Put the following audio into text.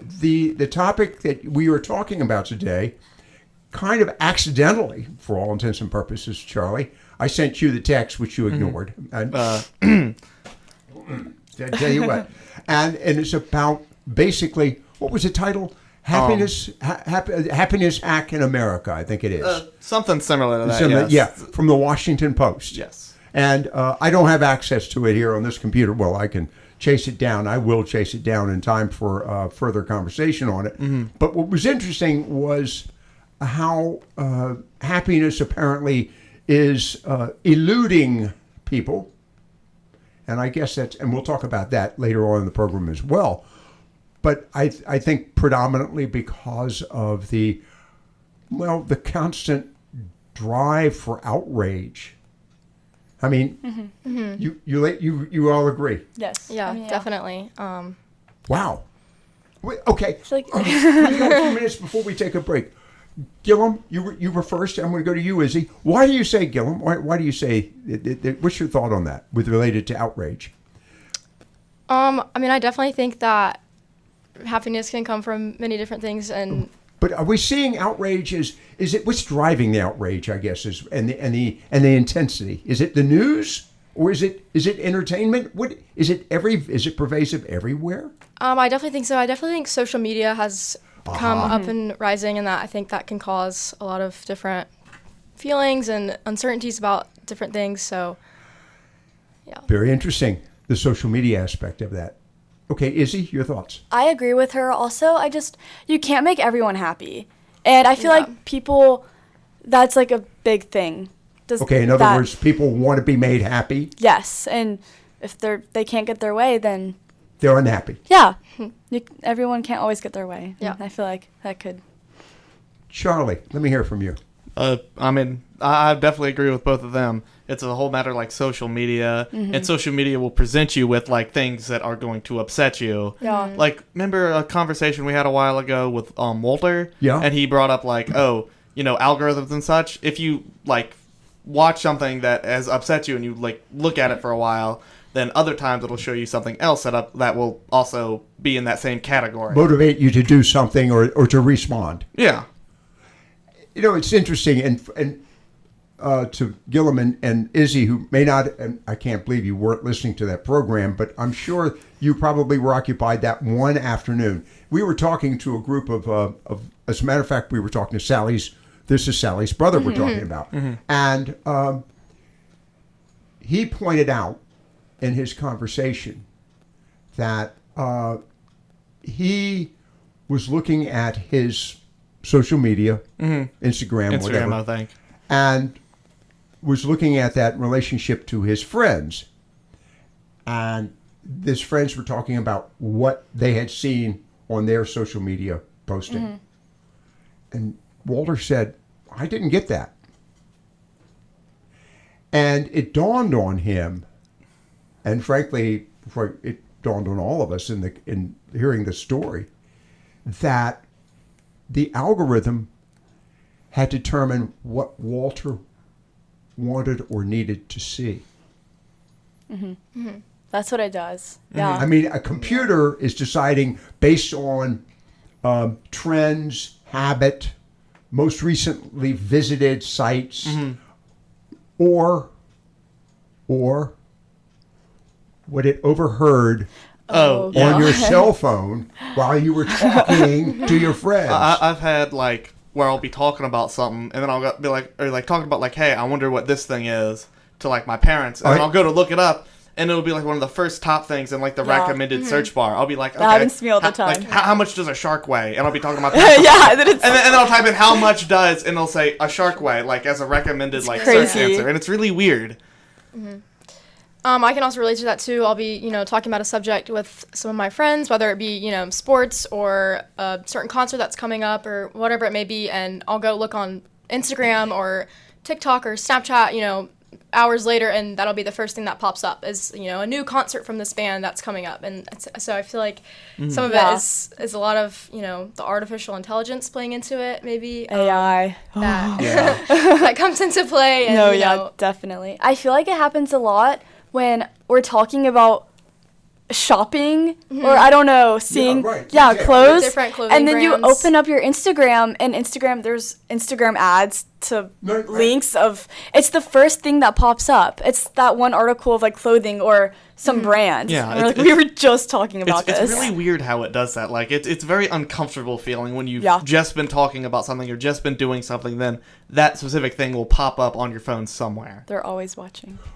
the topic that we were talking about today, kind of accidentally, for all intents and purposes, Charlie, I sent you the text, which you ignored. And, tell you what. And it's about basically, what was the title? Happiness Hack in America, I think it is. Something similar to that, yes. Yeah, from the Washington Post. Yes. And I don't have access to it here on this computer. Well, I can chase it down. I will chase it down in time for further conversation on it. Mm-hmm. But what was interesting was how happiness apparently is eluding people. And I guess and we'll talk about that later on in the program as well. But I think predominantly because of the constant drive for outrage. I mean, you all agree? Yes. Yeah, definitely. Wow. Wait, okay. Like we got a few minutes before we take a break. Gillum, you were first. I'm going to go to you, Izzy. Why do you say Gillum? Why do you say? What's your thought on that with related to outrage? I mean, I definitely think that happiness can come from many different things, and. But are we seeing outrage? Is it what's driving the outrage? I guess and the intensity. Is it the news or is it entertainment? What is it? Is it pervasive everywhere? I definitely think so. I definitely think social media has come up and rising, and that I think that can cause a lot of different feelings and uncertainties about different things. So, yeah. Very interesting. The social media aspect of that. Okay, Izzy, your thoughts? I agree with her. Also, you can't make everyone happy. And I feel like people, that's like a big thing. In other words, people want to be made happy? Yes, and if they can't get their way, then... They're unhappy. Yeah, everyone can't always get their way. Yeah. I feel like that could... Charlie, let me hear from you. I mean, I definitely agree with both of them. It's a whole matter like social media, and social media will present you with like things that are going to upset you. Yeah. Like, remember a conversation we had a while ago with Walter? Yeah. And he brought up like, algorithms and such. If you like watch something that has upset you and you like look at it for a while, then other times it'll show you something else that will also be in that same category. Motivate you to do something or to respond. Yeah. It's interesting, and to Gillum and Izzy, who may not, and I can't believe you weren't listening to that program, but I'm sure you probably were occupied that one afternoon. We were talking to a group of as a matter of fact, we were talking to Sally's brother we're talking about. Mm-hmm. And he pointed out in his conversation that he was looking at his social media, Instagram, whatever. I think. And was looking at that relationship to his friends. And his friends were talking about what they had seen on their social media posting. Mm-hmm. And Walter said, I didn't get that. And it dawned on him, and frankly, it dawned on all of us in hearing the story, that the algorithm had determined what Walter wanted or needed to see. Mm-hmm. Mm-hmm. That's what it does. Yeah. I mean, a computer is deciding based on trends, habit, most recently visited sites, or what it overheard on your cell phone while you were talking to your friends. I've had like where I'll be talking about something and then I'll be like, or like talking about like, hey, I wonder what this thing is to like my parents, and then I'll go to look it up. And it'll be like one of the first top things in like the recommended search bar. I'll be like, okay, that happens to me all the time. Like, how much does a shark weigh? And I'll be talking about that. Yeah, and then I'll type in how much does, and it'll say a shark weigh, like as a recommended like search answer, and it's really weird. Mm-hmm. I can also relate to that too. I'll be, talking about a subject with some of my friends, whether it be, sports or a certain concert that's coming up or whatever it may be, and I'll go look on Instagram or TikTok or Snapchat, hours later, and that'll be the first thing that pops up is, a new concert from this band that's coming up. And so I feel like some of it is a lot of, the artificial intelligence playing into it, maybe. AI. That comes into play. And, definitely. I feel like it happens a lot when we're talking about shopping or I don't know, seeing clothes, different clothing and then you brands. open up your Instagram, and there's Instagram ads to links of, it's the first thing that pops up. It's that one article of like clothing or some brand. Yeah, and we were just talking about it's this. really weird how it does that. Like it's very uncomfortable feeling when you've just been talking about something or just been doing something, then that specific thing will pop up on your phone somewhere. They're always watching.